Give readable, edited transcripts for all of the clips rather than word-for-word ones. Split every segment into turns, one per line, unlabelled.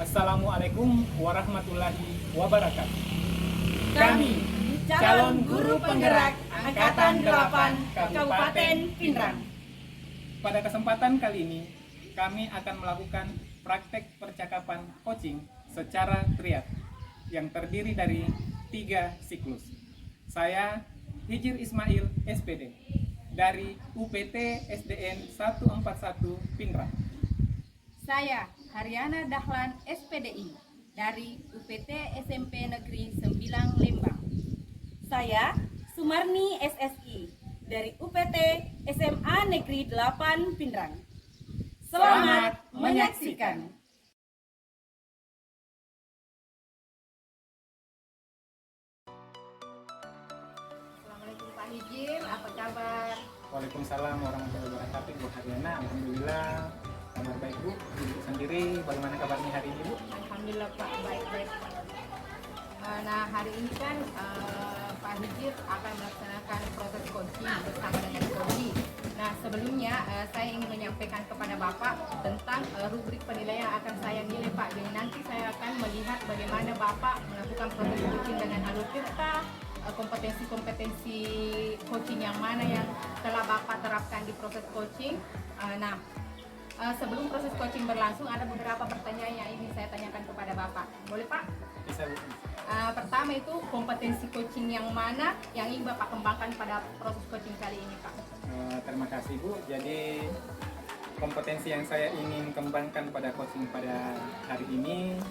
Assalamualaikum warahmatullahi wabarakatuh.
Kami, calon guru penggerak Angkatan 8 Kabupaten Pinrang.
Pada kesempatan kali ini, kami akan melakukan praktek percakapan coaching secara triad yang terdiri dari 3 siklus. Saya Hijir Ismail, SPD, dari UPT SDN 141 Pinrang.
Saya Haryana Dahlan, SPDI, dari UPT SMP Negeri 9 Lembang. Saya Sumarni, SSI, dari UPT SMA Negeri 8 Pinrang. Selamat menyaksikan. Assalamualaikum Pak Hijir, apa kabar?
Waalaikumsalam warahmatullahi wabarakatuh. Bu Haryana, alhamdulillah kabar baik Bu. Ibu sendiri bagaimana kabarnya hari ini Bu?
Alhamdulillah Pak, baik-baik. Nah hari ini kan Pak Hijir akan melaksanakan proses coaching bersama dengan Kodi. Nah sebelumnya saya ingin menyampaikan kepada Bapak tentang rubrik penilaian yang akan saya nilai Pak. Jadi nanti saya akan melihat bagaimana Bapak melakukan proses coaching dengan alur tirta, kompetensi-kompetensi coaching yang mana yang telah Bapak terapkan di proses coaching. Sebelum proses coaching berlangsung, ada beberapa pertanyaan yang ingin saya tanyakan kepada Bapak. Boleh Pak?
Bisa Bu.
Pertama itu kompetensi coaching yang mana yang ingin Bapak kembangkan pada proses coaching kali ini Pak?
Terima kasih Bu. Jadi kompetensi yang saya ingin kembangkan pada coaching pada hari ini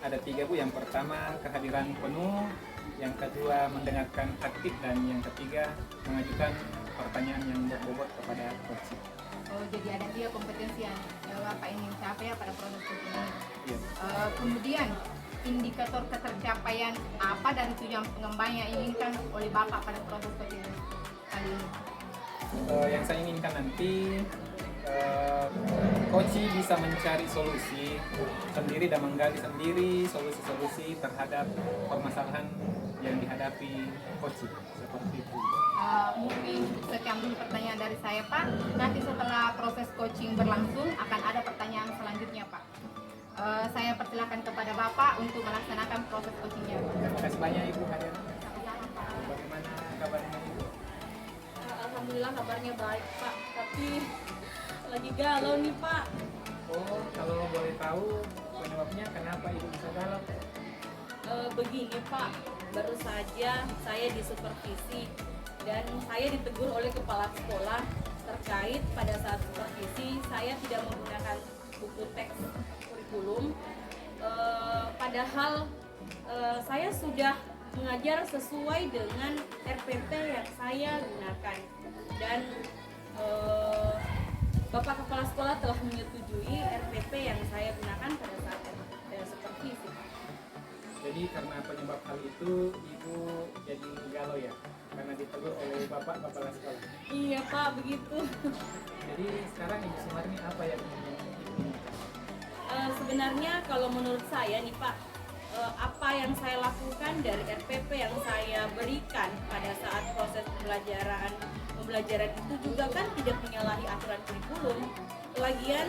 ada 3 Bu. Yang pertama kehadiran penuh, yang kedua mendengarkan aktif, dan yang ketiga mengajukan pertanyaan yang berbobot kepada coaching.
Oh, jadi ada 3 kompetensi yang Bapak ingin capai pada proses coaching ini.
Iya.
Kemudian indikator ketercapaian apa dari tujuan pengembang yang inginkan oleh Bapak pada proses coaching kali ini?
Yang saya inginkan nanti coaching bisa mencari solusi sendiri dan menggali sendiri solusi-solusi terhadap permasalahan yang dihadapi coaching, seperti itu.
Mungkin sekian dulu pertanyaan dari saya Pak. Nanti setelah proses coaching berlangsung akan ada pertanyaan selanjutnya Pak. Saya persilakan kepada Bapak untuk melaksanakan proses coachingnya.
Terima kasih banyak Ibu Haryana.
Sama-sama Pak.
Bagaimana kabarnya Ibu?
Alhamdulillah kabarnya baik Pak, tapi lagi galau nih Pak.
Oh, kalau boleh tahu penyebabnya kenapa Ibu bisa galau?
Begini Pak, baru saja saya disupervisi dan saya ditegur oleh kepala sekolah terkait pada saat supervisi saya tidak menggunakan buku teks kurikulum, padahal saya sudah mengajar sesuai dengan RPP yang saya gunakan, dan Bapak Kepala Sekolah telah menyetujui RPP yang saya gunakan pada saat supervisi.
Jadi karena penyebab hal itu Ibu jadi galau ya? Karena ditegur oleh Bapak Kepala Sekolah?
Iya Pak, begitu.
Jadi sekarang Ibu Sumarni apa yang ingin Ibu inginkan?
Sebenarnya kalau menurut saya nih Pak, apa yang saya lakukan dari RPP yang saya berikan pada saat proses pembelajaran itu juga kan tidak menyalahi aturan kurikulum. Lagian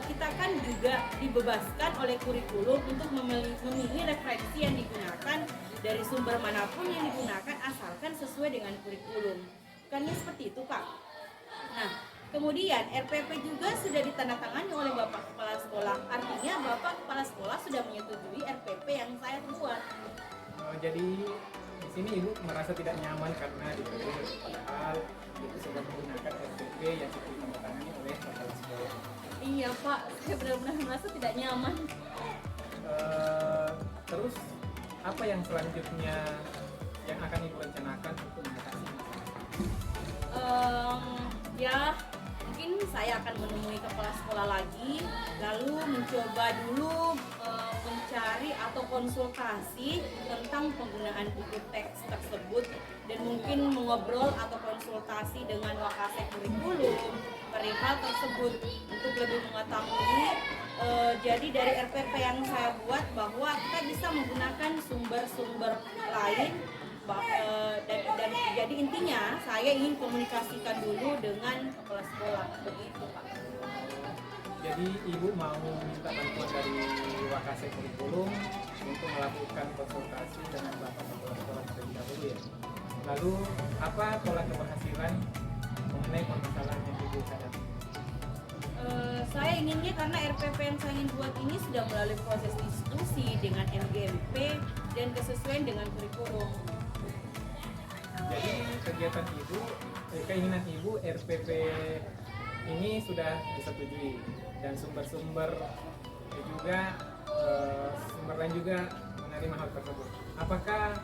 kita kan juga dibebaskan oleh kurikulum untuk memilih referensi yang digunakan dari sumber manapun yang digunakan asalkan sesuai dengan kurikulum. Bukannya seperti itu Pak. Nah, kemudian RPP juga sudah ditandatangani oleh Bapak Kepala Sekolah. Artinya Bapak Kepala Sekolah sudah menyetujui RPP yang saya buat.
Jadi di sini Ibu merasa tidak nyaman karena ditegur, padahal Ibu sudah menggunakan RPP yang ditandatangani oleh Kepala Sekolah.
Iya Pak, saya benar-benar merasa tidak nyaman.
Terus apa yang selanjutnya yang akan Ibu rencanakan untuk mengatasi masalah?
Ya, mungkin mungkin saya akan menemui kepala sekolah lagi, lalu mencoba dulu mencari atau konsultasi tentang penggunaan buku teks tersebut, dan mungkin mengobrol atau konsultasi dengan wakasek kurikulum perihal tersebut untuk lebih mengetahui. Jadi dari RPP yang saya buat bahwa kita bisa menggunakan sumber-sumber lain, dan jadi intinya saya ingin komunikasikan dulu dengan kepala sekolah, begitu Pak.
Jadi ibu mau minta bantuan dari wakasek kurikulum untuk melakukan konsultasi dengan bapak kepala sekolah terlebih dahulu ya. Lalu apa pola keberhasilan mengenai permasalahan yang ibu hadapi?
Saya inginnya, karena RPP yang saya ingin buat ini sudah melalui proses diskusi dengan MGMP dan kesesuaian dengan kurikulum.
Jadi kegiatan ibu, keinginan ibu RPP ini sudah disetujui, dan sumber-sumber juga sumber lain juga menerima hal tersebut. Apakah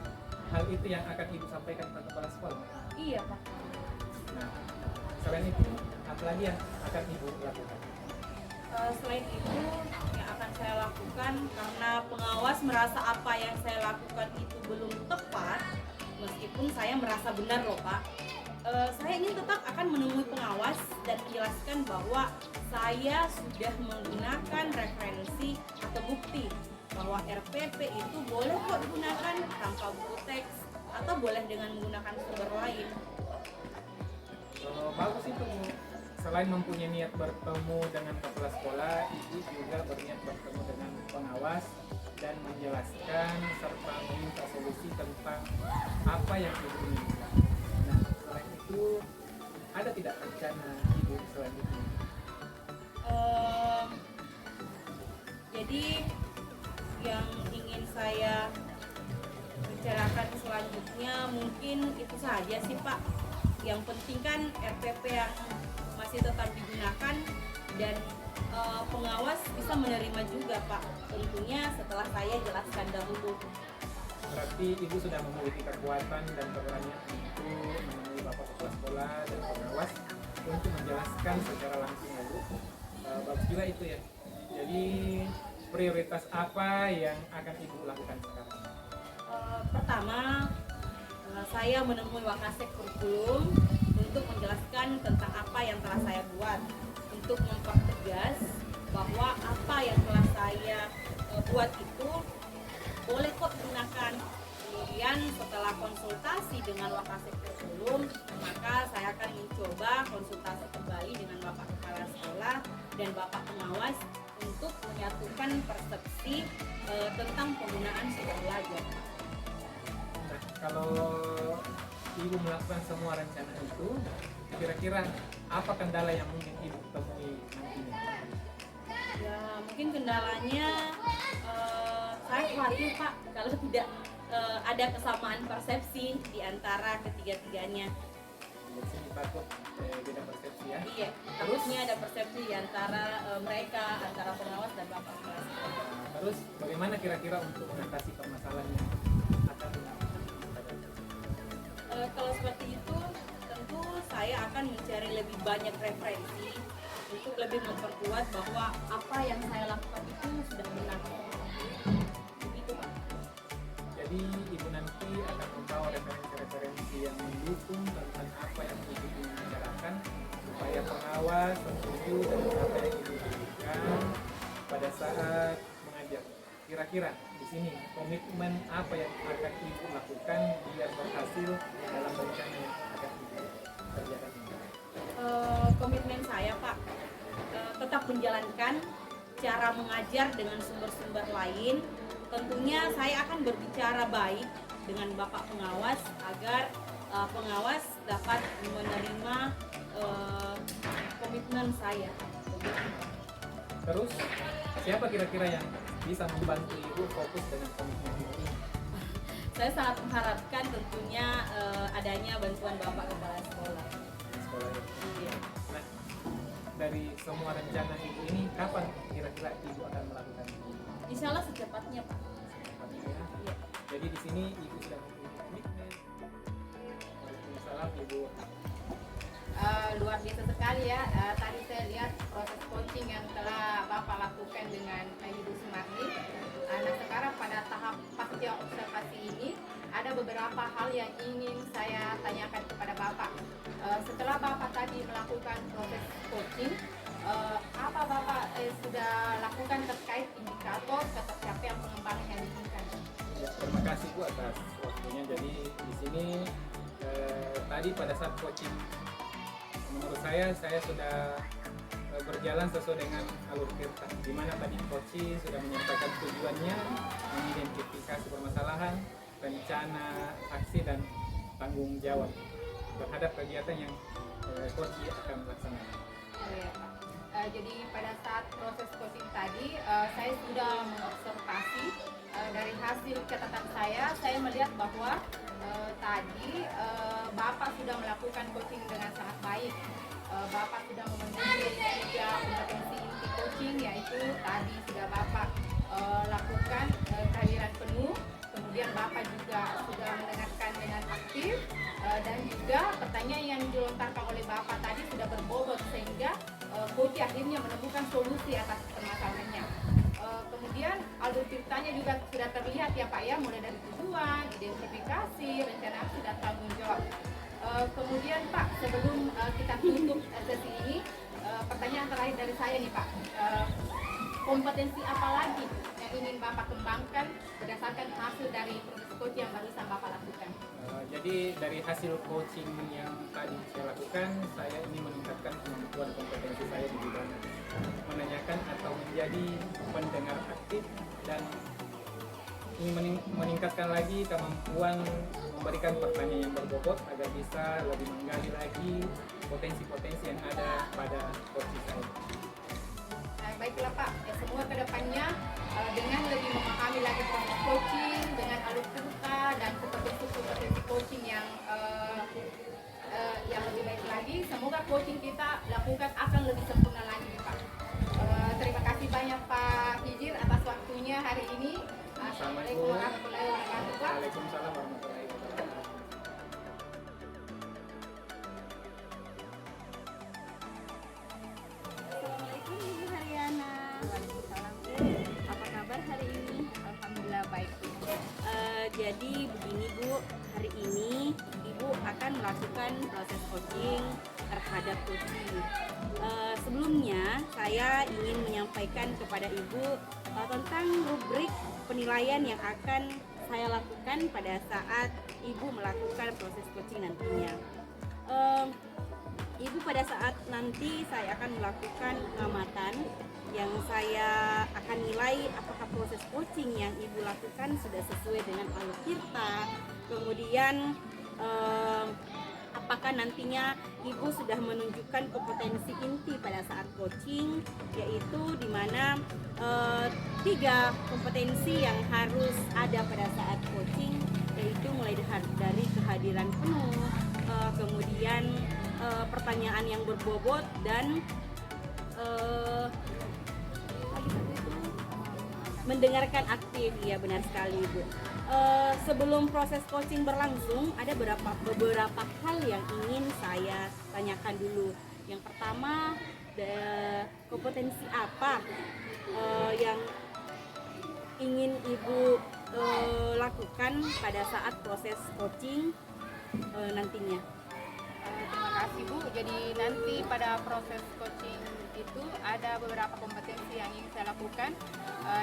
hal itu yang akan ibu sampaikan ke kepala sekolah?
Iya Pak.
Nah, selain itu apa lagi yang akan ibu lakukan?
Selain itu yang akan saya lakukan, karena pengawas merasa apa yang saya lakukan itu belum tepat, meskipun saya merasa benar loh Pak, saya ingin tetap akan menemui pengawas dan menjelaskan bahwa saya sudah menggunakan referensi atau bukti bahwa RPP itu boleh kok digunakan tanpa buku teks atau boleh dengan menggunakan sumber lain.
Bagus itu Bu. Selain mempunyai niat bertemu dengan kepala sekolah, ibu juga berniat bertemu dengan pengawas dan menjelaskan serta meminta solusi tentang apa yang ibu inginkan. Nah, selain itu ada tidak rencana ibu selanjutnya?
Jadi yang ingin saya bicarakan selanjutnya mungkin itu saja sih Pak. Yang penting kan RPP yang masih tetap digunakan, dan pengawas bisa menerima juga Pak, tentunya setelah saya jelaskan dahulu.
Berarti ibu sudah memiliki kekuatan dan keberanian untuk menemui bapak kepala sekolah dan pengawas untuk menjelaskan secara langsung ya Bu. Bagus juga itu ya. Jadi prioritas apa yang akan ibu lakukan sekarang?
Pertama, saya menemui wakasek kurikulum untuk menjelaskan tentang apa yang telah saya buat, untuk mempertegas bahwa apa yang telah saya buat itu boleh kok digunakan. Kemudian setelah konsultasi dengan wakasek kurikulum, maka saya akan mencoba konsultasi kembali dengan bapak kepala sekolah dan bapak pengawas untuk menyatukan persepsi tentang penggunaan sumber belajar.
Nah, kalau ibu melakukan semua rencana itu, kira-kira apa kendala yang mungkin ibu temui nantinya?
Ya mungkin kendalanya saya khawatir Pak kalau tidak ada kesamaan persepsi di antara ketiga-tiganya.
Di sini takut beda persepsi ya.
Iya, harusnya ada persepsi di antara mereka, antara pengawas dan bapak kelas.
Terus bagaimana kira-kira untuk mengatasi permasalahan yang akan dilakukan?
Kalau seperti itu, tentu saya akan mencari lebih banyak referensi untuk lebih memperkuat bahwa apa yang saya lakukan itu sudah benar. Begitu Pak.
Jadi ibu nanti akan membawa referensi-referensi yang mendukung tentang apa yang ibu ingin bicarakan supaya pengawas setuju dengan apa yang ibu berikan pada saat mengajar. Kira-kira di sini komitmen apa yang akan ibu lakukan biar berhasil dalam rencana yang akan ibu kerjakan ini?
Komitmen saya Pak, tetap menjalankan cara mengajar dengan sumber-sumber lain. Tentunya saya akan berbicara baik dengan bapak pengawas agar pengawas dapat menerima komitmen saya.
Terus siapa kira-kira yang bisa membantu ibu fokus dengan komitmen ibu ini?
Saya sangat mengharapkan tentunya adanya bantuan bapak kepala sekolah.
Sekolah ini.
Iya.
Nah, dari semua rencana ibu ini kapan kira-kira ibu akan melakukan ini?
Insya Allah secepatnya Pak.
Secepatnya ya.
Iya.
Jadi di sini ibu sudah mempunyai komitmen. Waalaikumsalam ibu.
luar biasa sekali ya. Tadi saya lihat proses coaching yang telah Bapak lakukan dengan Ibu Sumarni. Nah, sekarang pada tahap pasca observasi ini ada beberapa hal yang ingin saya tanyakan kepada Bapak. Setelah Bapak tadi melakukan proses coaching, apa Bapak sudah lakukan terkait indikator ketercapaian pengembangan yang diinginkan?
Ya, terima kasih Bu atas waktunya. Jadi di sini tadi pada saat coaching, menurut saya sudah berjalan sesuai dengan alur tirta, di mana tadi coach sudah menyampaikan tujuannya, mengidentifikasi permasalahan, rencana, aksi dan tanggung jawab terhadap kegiatan yang coach akan melaksanakan.
Oh ya Pak. Jadi pada saat proses coaching tadi, saya sudah mengobservasi dari hasil catatan saya melihat bahwa tadi Bapak sudah melakukan coaching dengan sangat baik. Bapak sudah memenuhi 3 kompetensi inti coaching, yaitu tadi sudah Bapak lakukan kehadiran penuh, kemudian Bapak juga sudah mendengarkan dengan aktif, dan juga pertanyaan yang dilontarkan oleh Bapak tadi sudah berbobot sehingga coach akhirnya menemukan solusi atas permasalahannya. Kemudian alur tirtanya juga sudah terlihat ya Pak ya, mulai dari tujuan, identifikasi, rencana aksi dan tanggung jawab. Kemudian Pak, sebelum kita tutup sesi ini, pertanyaan terakhir dari saya nih Pak, kompetensi apa lagi yang ingin Bapak kembangkan berdasarkan hasil dari proses coaching yang barusan Bapak lakukan?
Jadi dari hasil coaching yang tadi saya lakukan, saya ingin meningkatkan kemampuan kompetensi saya di bidang menanyakan atau menjadi pendengar aktif, dan ingin meningkatkan lagi kemampuan memberikan pertanyaan yang berbobot agar bisa lebih menggali lagi potensi-potensi yang ada pada coach saya.
Baiklah Pak, semua kedepannya dengan lebih memahami lagi proses coaching, dengan alur tirta dan kompetensi coaching yang lebih baik lagi, semoga coaching kita lakukan akan lebih sempurna lagi Pak. Terima kasih banyak Pak Hijir atas waktunya hari ini. Assalamualaikum warahmatullahi wabarakatuh Pak.
Waalaikumsalam warahmatullahi wabarakatuh.
Assalamualaikum Ibu Haryana.
Waalaikumsalam.
Apa kabar hari ini?
Alhamdulillah baik.
Jadi begini Bu, hari ini Ibu akan melakukan proses coaching terhadap coaching. Sebelumnya saya ingin menyampaikan kepada Ibu tentang rubrik penilaian yang akan saya lakukan pada saat Ibu melakukan proses coaching nantinya. Ibu pada saat nanti saya akan melakukan pengamatan yang saya akan nilai apakah proses coaching yang Ibu lakukan sudah sesuai dengan alur tirta, kemudian apakah nantinya Ibu sudah menunjukkan kompetensi inti pada saat coaching, yaitu di mana 3 kompetensi yang harus ada pada saat coaching, yaitu mulai dari kehadiran penuh, kemudian pertanyaan yang berbobot, dan mendengarkan aktif. Ya benar sekali Bu. Sebelum proses coaching berlangsung, ada beberapa hal yang ingin saya tanyakan dulu. Yang pertama, kompetensi apa yang ingin Ibu lakukan pada saat proses coaching nantinya?
Terima kasih Bu. Jadi nanti pada proses coaching itu ada beberapa kompetensi yang ingin saya lakukan.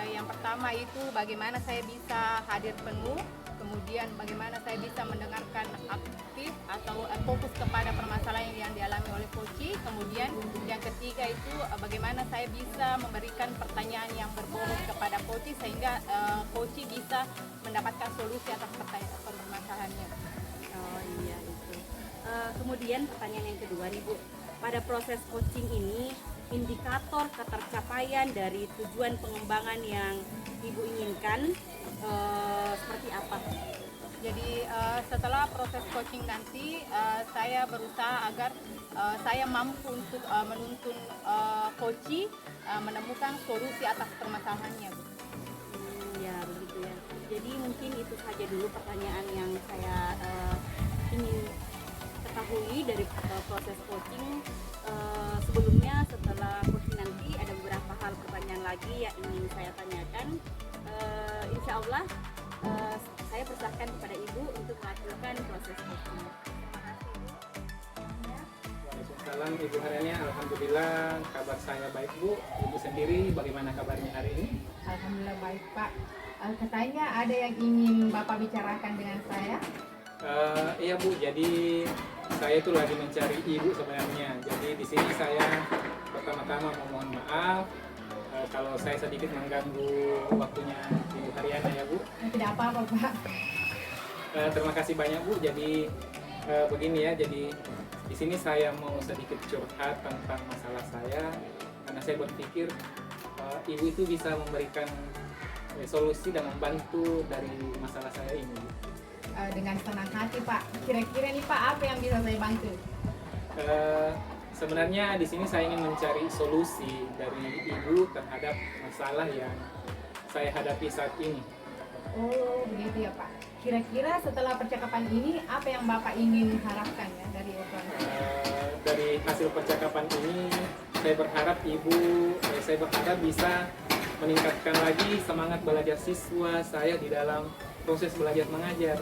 Yang pertama itu bagaimana saya bisa hadir penuh, kemudian bagaimana saya bisa mendengarkan aktif atau fokus kepada permasalahan yang dialami oleh coach. Kemudian yang ketiga itu bagaimana saya bisa memberikan pertanyaan yang berbobot kepada coach sehingga coach bisa mendapatkan solusi atas permasalahannya.
Oh iya itu. Kemudian pertanyaan yang kedua nih Bu, pada proses coaching ini indikator ketercapaian dari tujuan pengembangan yang Ibu inginkan seperti apa?
Jadi setelah proses coaching nanti saya berusaha agar saya mampu untuk menuntun coach menemukan solusi atas permasalahannya Bu.
Ya begitu ya. Jadi mungkin itu saja dulu pertanyaan yang saya ingin
ketahui dari proses coaching, sebelumnya setelah coaching nanti ada beberapa hal pertanyaan lagi yang ingin saya tanyakan. Insya Allah saya persilahkan kepada Ibu untuk melakukan proses coaching.
Waalaikumsalam Ibu Haryani, alhamdulillah kabar saya baik Bu. Ibu sendiri bagaimana kabarnya hari ini?
Alhamdulillah baik Pak. Katanya ada yang ingin Bapak bicarakan dengan saya.
Iya Bu, jadi saya itu lagi mencari ibu sebenarnya. Jadi di sini saya pertama-tama mohon maaf kalau saya sedikit mengganggu waktunya Ibu Haryani ya Bu.
Tidak apa-apa Pak.
Terima kasih banyak Bu. Jadi begini ya, jadi di sini saya mau sedikit curhat tentang masalah saya karena saya berpikir ibu itu bisa memberikan solusi dan membantu dari masalah saya ini.
Dengan senang hati Pak. Kira-kira nih Pak apa yang bisa saya bantu?
Sebenarnya di sini saya ingin mencari solusi dari ibu terhadap masalah yang saya hadapi saat ini.
Oh begitu ya Pak. Kira-kira setelah percakapan ini apa yang Bapak ingin harapkan ya dari obrolan?
Dari hasil percakapan ini saya berharap saya berharap bisa meningkatkan lagi semangat belajar siswa saya di dalam proses belajar mengajar.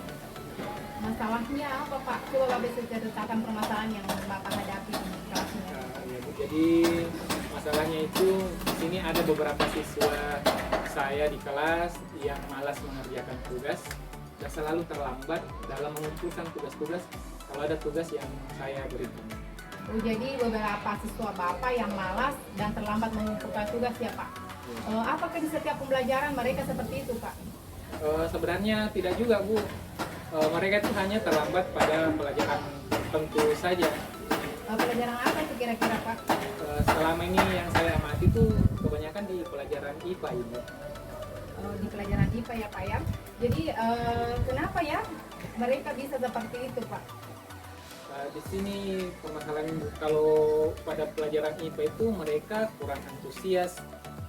Masalahnya apa Pak? Coba Bapak bisa ceritakan permasalahan yang Bapak hadapi di kelasnya.
Ya, Bu. Jadi masalahnya itu di sini ada beberapa siswa saya di kelas yang malas mengerjakan tugas dan selalu terlambat dalam mengumpulkan tugas-tugas kalau ada tugas yang saya berikan.
Oh, jadi beberapa siswa Bapak yang malas dan terlambat mengumpulkan tugas ya Pak? Apakah di setiap pembelajaran mereka seperti itu Pak?
Sebenarnya tidak juga Bu. Mereka itu hanya terlambat pada pelajaran tertentu saja.
Pelajaran apa itu kira-kira Pak?
Selama ini yang saya amati itu kebanyakan di pelajaran IPA ini.
Di pelajaran IPA ya Pak ya. Jadi kenapa ya mereka bisa seperti itu Pak?
Di sini permasalahan kalau pada pelajaran IPA itu mereka kurang antusias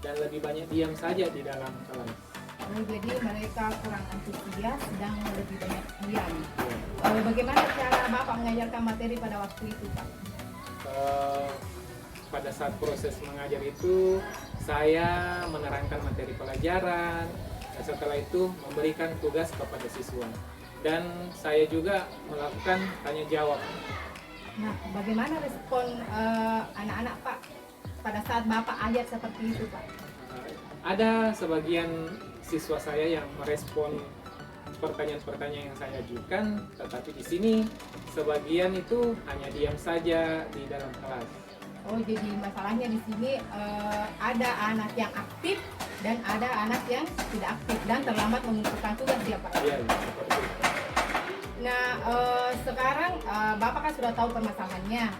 dan lebih banyak diam saja di dalam kelas.
Jadi mereka kurang antusias dan lebih banyak diam. Bagaimana cara Bapak mengajarkan materi pada waktu itu Pak?
Pada saat proses mengajar itu saya menerangkan materi pelajaran dan setelah itu memberikan tugas kepada siswa dan saya juga melakukan tanya jawab.
Nah, bagaimana respon anak-anak Pak pada saat Bapak ajar seperti itu Pak?
Ada sebagian siswa saya yang merespon pertanyaan-pertanyaan yang saya ajukan, tetapi di sini sebagian itu hanya diam saja di dalam kelas.
Oh, jadi masalahnya di sini ada anak yang aktif dan ada anak yang tidak aktif dan terlambat mengumpulkan tugas ya Pak?
Iya, seperti itu.
Nah, sekarang Bapak kan sudah tahu permasalahannya.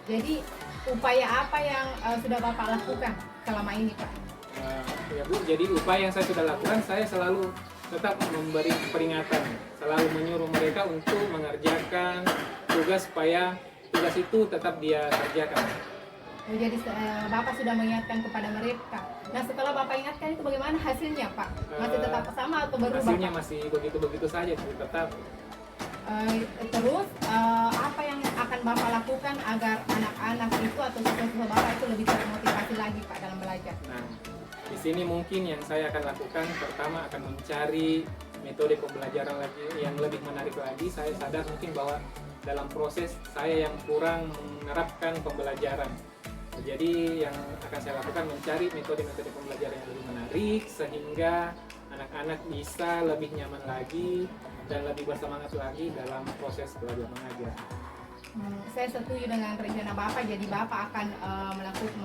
Jadi upaya apa yang sudah Bapak lakukan selama ini Pak?
Ya Bu, jadi upaya yang saya sudah lakukan, saya selalu tetap memberi peringatan, selalu menyuruh mereka untuk mengerjakan tugas supaya tugas itu tetap dia kerjakan.
Oh, jadi Bapak sudah mengingatkan kepada mereka. Nah, setelah Bapak ingatkan itu bagaimana hasilnya Pak? Masih tetap sama atau berubah?
Hasilnya
Pak?
masih begitu-begitu saja Bu, tetap.
Terus apa yang akan Bapak lakukan agar anak-anak itu atau siswa-siswa Bapak itu lebih termotivasi lagi Pak dalam belajar?
Nah, di sini mungkin yang saya akan lakukan pertama akan mencari metode pembelajaran lagi yang lebih menarik lagi. Saya sadar mungkin bahwa dalam proses saya yang kurang menerapkan pembelajaran. Jadi yang akan saya lakukan mencari metode-metode pembelajaran yang lebih menarik sehingga anak-anak bisa lebih nyaman lagi dan lebih bersemangat lagi dalam proses belajar mengajar.
Saya setuju dengan rencana Bapak. Jadi Bapak akan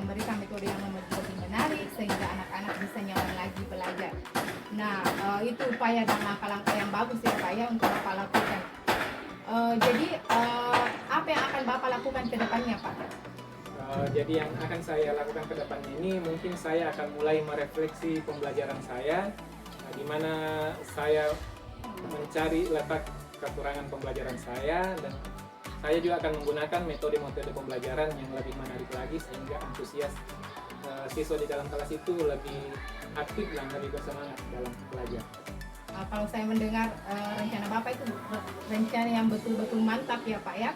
memberikan metode yang lebih menarik sehingga anak-anak bisa nyaman lagi belajar. Nah, itu upaya dan langkah-langkah yang bagus ya Pak ya untuk Bapak lakukan. Jadi apa yang akan Bapak lakukan ke depannya Pak?
Jadi yang akan saya lakukan ke depan ini mungkin saya akan mulai merefleksi pembelajaran saya, di mana saya mencari letak kekurangan pembelajaran saya dan saya juga akan menggunakan metode-metode pembelajaran yang lebih menarik lagi sehingga antusias siswa di dalam kelas itu lebih aktif dan lebih bersemangat dalam belajar.
Kalau saya mendengar rencana Bapak itu rencana yang betul-betul mantap ya Pak ya.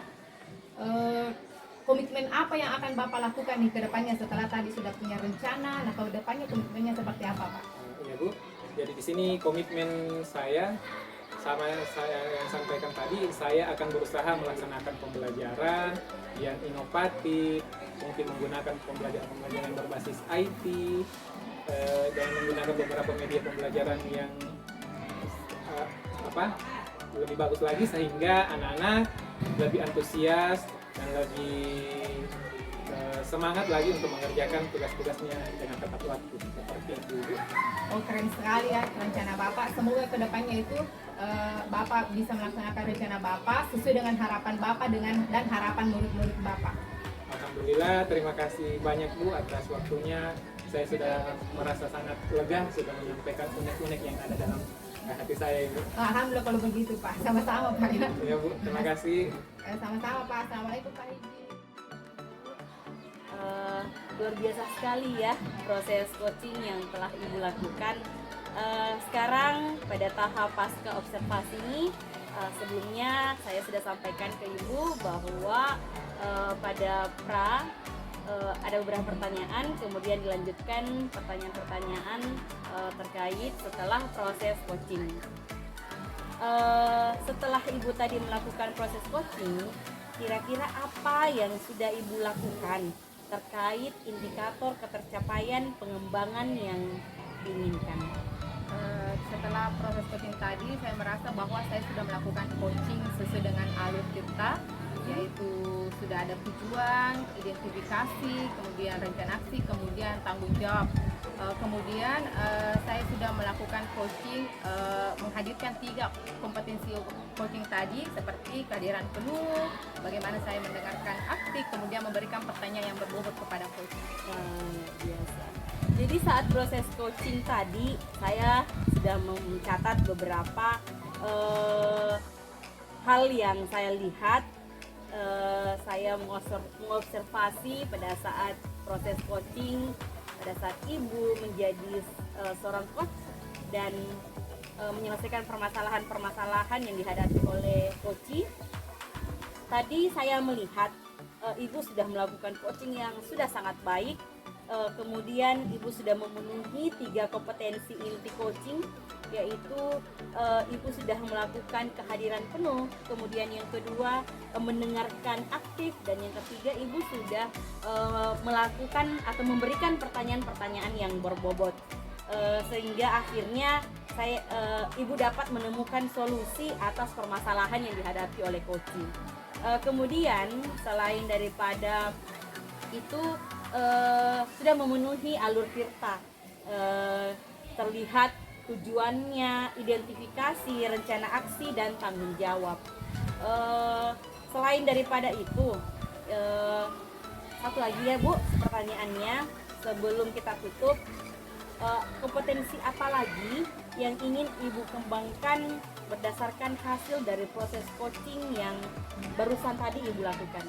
komitmen apa yang akan Bapak lakukan nih ke depannya setelah tadi sudah punya rencana, nah ke depannya komitmennya seperti apa Pak?
Ya Bu, jadi di sini komitmen saya sama saya yang sampaikan tadi, saya akan berusaha melaksanakan pembelajaran yang inovatif, mungkin menggunakan pembelajaran yang berbasis IT, dan menggunakan beberapa media pembelajaran yang lebih bagus lagi sehingga anak-anak lebih antusias dan lebih semangat lagi untuk mengerjakan tugas-tugasnya dengan tepat waktu seperti itu.
Oh keren sekali ya rencana Bapak. Semoga kedepannya itu Bapak bisa melaksanakan rencana Bapak sesuai dengan harapan Bapak dan harapan murid-murid Bapak.
Alhamdulillah, terima kasih banyak Bu atas waktunya. Saya sudah merasa sangat lega sudah menyampaikan unek-unek yang ada dalam hati saya Ibu.
Alhamdulillah kalau begitu Pak. Sama-sama Pak ya.
Ya Bu, terima kasih.
Sama-sama Pak. Assalamualaikum Pak Hiji.
Luar biasa sekali ya proses coaching yang telah Ibu lakukan. Sekarang pada tahap pasca observasi ini, sebelumnya saya sudah sampaikan ke Ibu bahwa pada ada beberapa pertanyaan, kemudian dilanjutkan pertanyaan-pertanyaan terkait setelah proses coaching. Setelah Ibu tadi melakukan proses coaching, kira-kira apa yang sudah Ibu lakukan terkait indikator ketercapaian pengembangan yang diinginkan?
Setelah proses coaching tadi, saya merasa bahwa saya sudah melakukan coaching sesuai dengan alur kita, yaitu sudah ada tujuan, identifikasi, kemudian rencana aksi, kemudian tanggung jawab. Kemudian saya sudah melakukan coaching, menghadirkan 3 kompetensi coaching tadi seperti kehadiran penuh, bagaimana saya mendengarkan aktif, kemudian memberikan pertanyaan yang berbobot kepada coach.
Biasa. Jadi saat proses coaching tadi saya sudah mencatat beberapa hal yang saya lihat. Saya mengobservasi pada saat proses coaching, pada saat Ibu menjadi seorang coach dan menyelesaikan permasalahan-permasalahan yang dihadapi oleh coach. Tadi saya melihat Ibu sudah melakukan coaching yang sudah sangat baik. Kemudian Ibu sudah memenuhi 3 kompetensi inti coaching, yaitu Ibu sudah melakukan kehadiran penuh, kemudian yang kedua mendengarkan aktif, dan yang ketiga Ibu sudah melakukan atau memberikan pertanyaan-pertanyaan yang berbobot, sehingga akhirnya Ibu dapat menemukan solusi atas permasalahan yang dihadapi oleh coaching. Kemudian selain daripada itu sudah memenuhi alur tirta, terlihat tujuannya, identifikasi, rencana aksi, dan tanggung jawab. Selain daripada itu, satu lagi ya Bu pertanyaannya sebelum kita tutup, kompetensi apa lagi yang ingin Ibu kembangkan berdasarkan hasil dari proses coaching yang barusan tadi Ibu lakukan?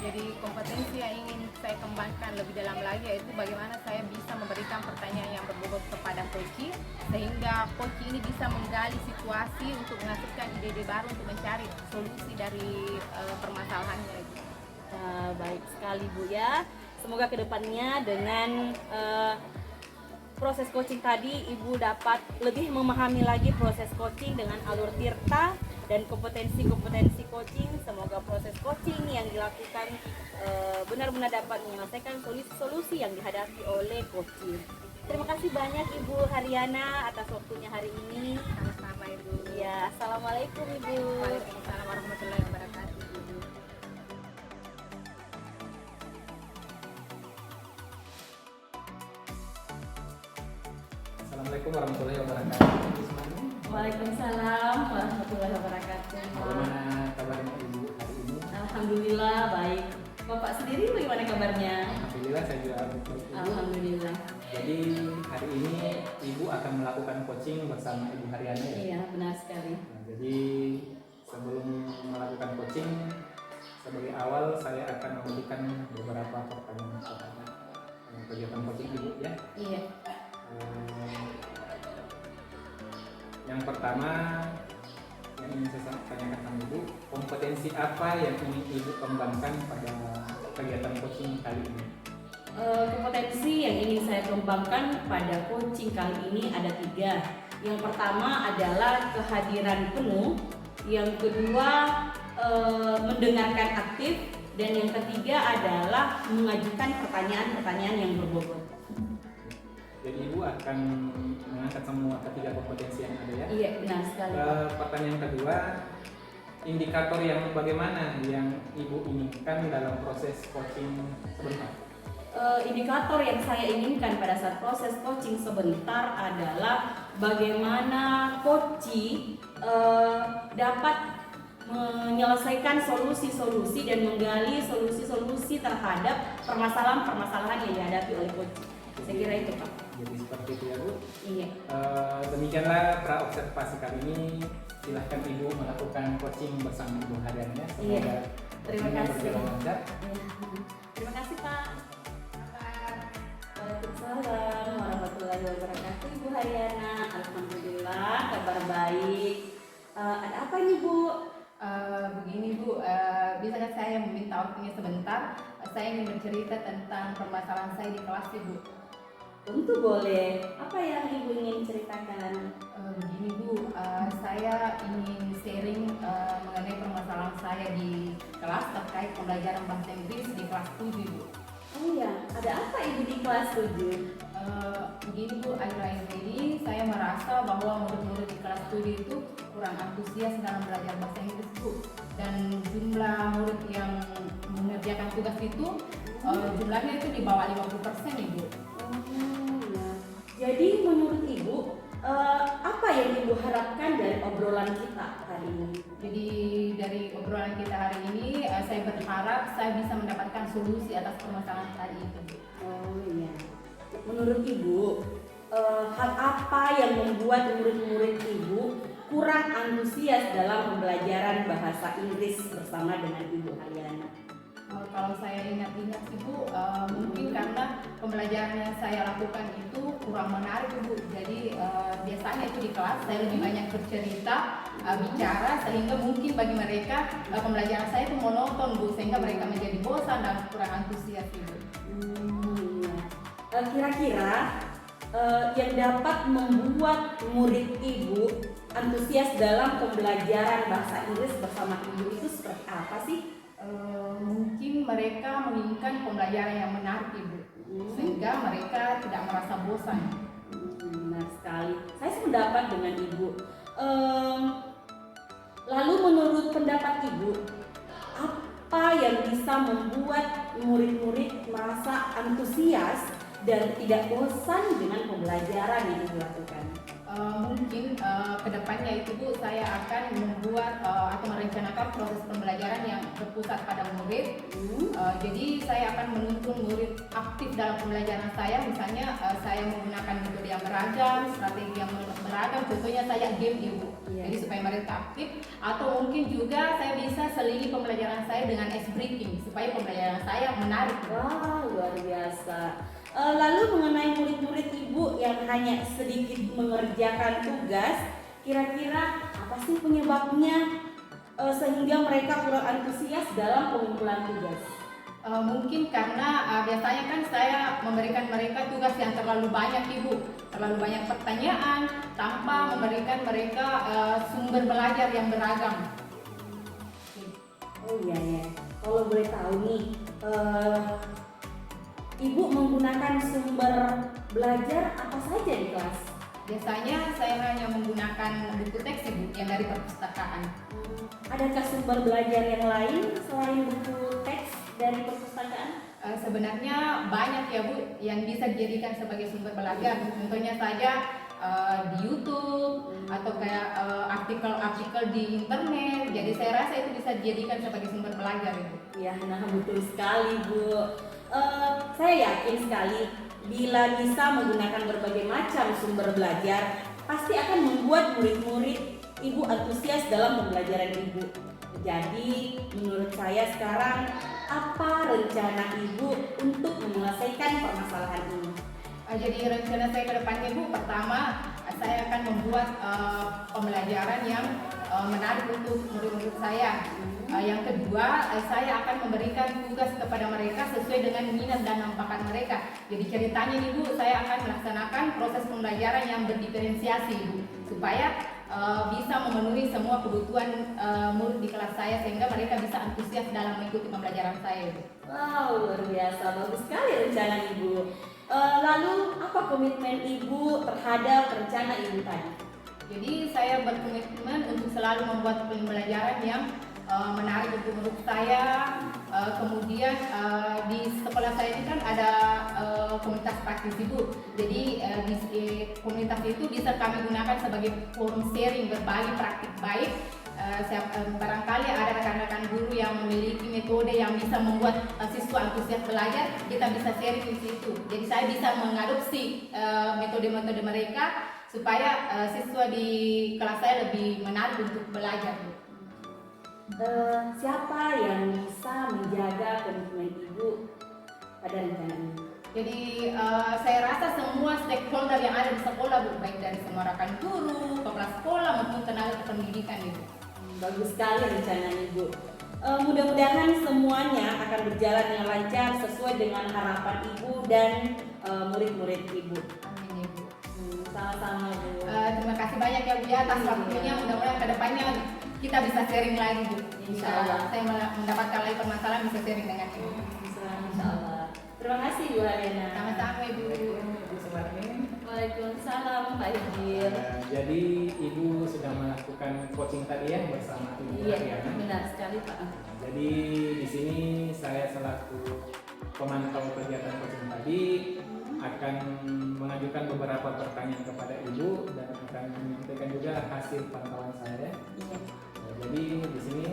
Jadi kompetensi yang ingin saya kembangkan lebih dalam lagi yaitu bagaimana saya bisa memberikan pertanyaan yang berbobot kepada coach, sehingga coach ini bisa menggali situasi untuk menghasilkan ide-ide baru untuk mencari solusi dari permasalahannya itu.
Baik sekali Bu ya. Semoga kedepannya dengan proses coaching tadi Ibu dapat lebih memahami lagi proses coaching dengan alur tirta dan kompetensi-kompetensi coaching. Semoga proses coaching yang dilakukan benar-benar dapat menyelesaikan solusi-solusi yang dihadapi oleh coaching. Terima kasih banyak Ibu Haryana atas waktunya hari ini.
Sama-sama Ibu.
Ya, assalamualaikum Ibu.
Waalaikumsalam warahmatullahi wabarakatuh. Ibu.
Assalamualaikum warahmatullahi wabarakatuh.
Waalaikumsalam warahmatullahi wabarakatuh.
Bagaimana kabarnya Ibu hari ini?
Alhamdulillah baik. Bapak sendiri bagaimana kabarnya?
Alhamdulillah saya juga baik, Ibu.
Alhamdulillah.
Jadi hari ini Ibu akan melakukan coaching bersama Ibu Haryana ya?
Iya, benar sekali.
Nah, jadi sebelum melakukan coaching, sebagai awal saya akan memberikan beberapa pertanyaan terhadap kegiatan coaching Ibu ya.
Iya.
Yang pertama, yang ingin saya tanyakan sama Ibu, kompetensi apa yang ingin Ibu kembangkan pada kegiatan coaching kali ini?
Kompetensi yang ingin saya kembangkan pada coaching kali ini ada 3. Yang pertama adalah kehadiran penuh, yang kedua mendengarkan aktif, dan yang ketiga adalah mengajukan pertanyaan-pertanyaan yang berbobot.
Jadi Ibu akan mengangkat semua ketiga kompetensi yang ada ya?
Iya, benar sekali.
Pertanyaan kedua, indikator yang bagaimana yang Ibu inginkan dalam proses coaching sebentar?
Indikator yang saya inginkan pada saat proses coaching sebentar adalah bagaimana coaching dapat menyelesaikan solusi-solusi dan menggali solusi-solusi terhadap permasalahan-permasalahan yang dihadapi oleh coaching. Saya kira itu, Pak.
Jadi seperti itu ya Bu.
Iya.
Demikianlah pra-observasi kali ini. Silahkan Ibu melakukan coaching bersama Ibu Hadian ya. Semoga
Iya. Terima
coachingnya
kasih.
berjalan lancar.
Terima kasih, Pak. Waalaikumsalam warahmatullahi wabarakatuh, Ibu Haryana. Alhamdulillah, kabar baik. Ada apa nih, Bu?
Begini Bu, bisakah saya meminta waktunya sebentar? Saya ingin bercerita tentang permasalahan saya di kelas Bu.
Tentu boleh. Apa yang Ibu ingin ceritakan?
Begini Bu, saya ingin sharing mengenai permasalahan saya di kelas terkait pembelajaran bahasa Inggris di kelas 7 Bu.
Oh ya, ada apa Ibu di kelas 7?
Begini Bu, akhir-akhir ini saya merasa bahwa murid-murid di kelas 7 itu kurang antusias dalam belajar bahasa Inggris Bu. Dan jumlah murid yang mengerjakan tugas itu jumlahnya itu di bawah 50% Ibu.
Ya. Jadi menurut Ibu, apa yang Ibu harapkan dari obrolan kita hari ini?
Jadi dari obrolan kita hari ini, saya berharap saya bisa mendapatkan solusi atas permasalahan tadi itu Bu.
Oh iya. Menurut Ibu, hal apa yang membuat murid-murid Ibu kurang antusias dalam pembelajaran bahasa Inggris bersama dengan Ibu Haryana?
Kalau saya ingat-ingat Ibu, mungkin karena pembelajaran yang saya lakukan itu kurang menarik Bu. Jadi biasanya itu di kelas saya lebih banyak bercerita, bicara, sehingga mungkin bagi mereka pembelajaran saya itu monoton Bu, sehingga mereka menjadi bosan dan kurang antusias Ibu.
Iya. Kira-kira yang dapat membuat murid Ibu antusias dalam pembelajaran bahasa Inggris bersama Ibu itu seperti apa sih?
Mungkin mereka menginginkan pembelajaran yang menarik Ibu, sehingga mereka tidak merasa bosan.
Benar sekali. Saya sependapat dengan Ibu. Lalu menurut pendapat Ibu, apa yang bisa membuat murid-murid merasa antusias dan tidak bosan dengan pembelajaran yang Ibu lakukan?
Mungkin kedepannya itu Bu, saya akan membuat atau merencanakan proses pembelajaran yang berpusat pada murid. Jadi saya akan menuntun murid aktif dalam pembelajaran saya. Misalnya saya menggunakan metode yang beragam, strategi yang beragam. Contohnya saya game Ibu. Jadi supaya mereka aktif. Atau mungkin juga saya bisa selingi pembelajaran saya dengan ice breaking supaya pembelajaran saya menarik.
Wah, luar biasa. Lalu mengenai murid-murid Ibu yang hanya sedikit mengerjakan tugas, kira-kira apa sih penyebabnya sehingga mereka kurang antusias dalam pengumpulan tugas?
Mungkin karena biasanya kan saya memberikan mereka tugas yang terlalu banyak Ibu, terlalu banyak pertanyaan tanpa memberikan mereka sumber belajar yang beragam.
Oh iya ya, kalau boleh tahu nih, Ibu menggunakan sumber belajar apa saja di kelas?
Biasanya saya hanya menggunakan buku teks Ibu yang dari perpustakaan.
Adakah sumber belajar yang lain selain buku teks dari perpustakaan?
Sebenarnya banyak ya Bu yang bisa dijadikan sebagai sumber belajar. Contohnya saja di YouTube atau kayak artikel-artikel di internet. Jadi saya rasa itu bisa dijadikan sebagai sumber belajar Ibu.
Ya, nah betul sekali Bu. Saya yakin sekali bila bisa menggunakan berbagai macam sumber belajar, pasti akan membuat murid-murid Ibu antusias dalam pembelajaran Ibu. Jadi, menurut saya sekarang, apa rencana Ibu untuk menyelesaikan permasalahan ini?
Jadi rencana saya ke depannya Bu, pertama saya akan membuat pembelajaran yang menarik untuk murid-murid saya. Yang kedua, saya akan memberikan tugas kepada mereka sesuai dengan minat dan bakat mereka. Jadi ceritanya nih Bu, saya akan melaksanakan proses pembelajaran yang berdiferensiasi Bu, supaya bisa memenuhi semua kebutuhan murid di kelas saya sehingga mereka bisa antusias dalam mengikuti pembelajaran saya Bu.
Wow, luar biasa, bagus sekali rencana Ibu. Lalu apa komitmen Ibu terhadap rencana Ibu tadi?
Jadi saya berkomitmen untuk selalu membuat pembelajaran yang menarik untuk menurut saya. Kemudian di sekolah saya ini kan ada komunitas praktis Ibu. Jadi di komunitas itu bisa kami gunakan sebagai forum sharing, berbagi praktik baik. Barangkali ada rekan-rekan guru yang memiliki metode yang bisa membuat siswa antusias belajar, kita bisa sharing di situ. Jadi saya bisa mengadopsi metode-metode mereka supaya siswa di kelas saya lebih menarik untuk belajar.
Siapa yang bisa menjaga komitmen Ibu pada rencana ini?
Jadi saya rasa semua stakeholder yang ada di sekolah Bu, baik dari semua rekan guru, kepala sekolah maupun tenaga kependidikan Ibu.
Bagus sekali rencana Ibu. Mudah-mudahan semuanya akan berjalan dengan lancar sesuai dengan harapan Ibu dan murid-murid Ibu.
Amin ya Bu.
Sama-sama Bu.
Terima kasih banyak ya Bu ya atas waktunya. Mudah-mudahan kedepannya kita bisa sharing lagi Bu.
Insya Allah.
Saya mendapatkan lagi permasalahan bisa sharing dengan Ibu.
Insya Allah. Terima kasih Bu Ariana.
Sama-sama Ibu.
Ibu Sumarni.
Waalaikumsalam Pak Hijir.
Jadi Ibu sudah melakukan coaching tadi ya bersama Ibu
Iya,
Ariana.
benar sekali Pak.
Jadi di sini saya selaku pemantau kegiatan coaching tadi akan mengajukan beberapa pertanyaan kepada Ibu dan akan menyampaikan juga hasil pantauan saya.
Iya.
Nah, jadi di sini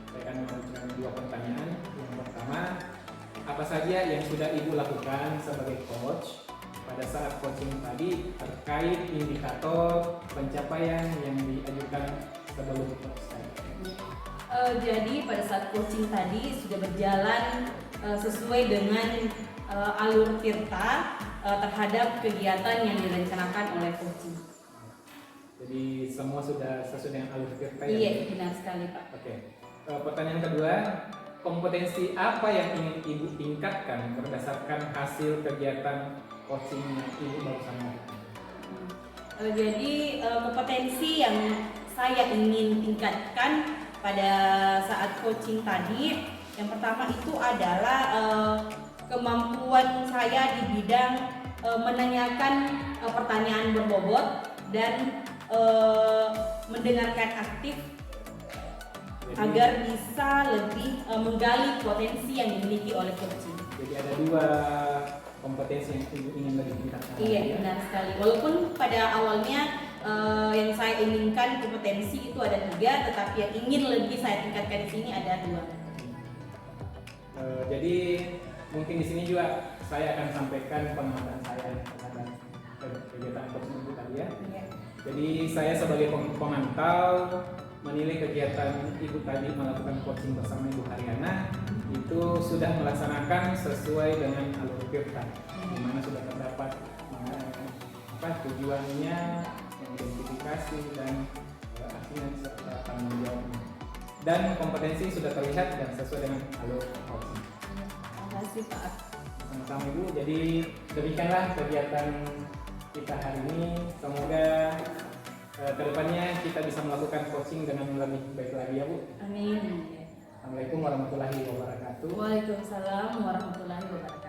saya akan mengajukan dua pertanyaan. Yang pertama, apa saja yang sudah Ibu lakukan sebagai coach pada saat coaching tadi terkait indikator pencapaian yang diajukan sebelum coach tadi?
Jadi pada saat coaching tadi sudah berjalan sesuai dengan alur tirta terhadap kegiatan yang direncanakan oleh coaching.
Jadi semua sudah sesuai dengan alur tirta ya?
Iya, benar sekali Pak.
Oke. Pertanyaan kedua, kompetensi apa yang ingin Ibu tingkatkan berdasarkan hasil kegiatan coaching yang Ibu barusan lakukan?
Jadi kompetensi yang saya ingin tingkatkan pada saat coaching tadi, yang pertama itu adalah kemampuan saya di bidang menanyakan pertanyaan berbobot dan mendengarkan aktif. Jadi, agar bisa lebih menggali potensi yang dimiliki oleh coaching.
Jadi ada dua kompetensi yang Ibu ingin lebih tingkatkan.
Iya, benar sekali. Walaupun pada awalnya yang saya inginkan kompetensi itu ada 3, tetapi yang ingin lebih saya tingkatkan di sini ada 2.
Jadi mungkin di sini juga saya akan sampaikan pengamatan saya terhadap kegiatan coaching Ibu tadi ya.
Iya.
Jadi saya sebagai pemantau menilai kegiatan Ibu tadi melakukan coaching bersama Ibu Ariana itu sudah melaksanakan sesuai dengan alur tirta, di mana sudah terdapat tujuannya, identifikasi dan aksinya serta tanggung jawabnya. Dan kompetensi sudah terlihat dan sesuai dengan alur coaching.
Terima kasih Pak.
Sama-sama Ibu. Jadi demikianlah kegiatan kita hari ini. Semoga kedepannya kita bisa melakukan coaching dengan lebih baik lagi ya Bu.
Amin.
Assalamualaikum warahmatullahi wabarakatuh.
Waalaikumsalam warahmatullahi wabarakatuh.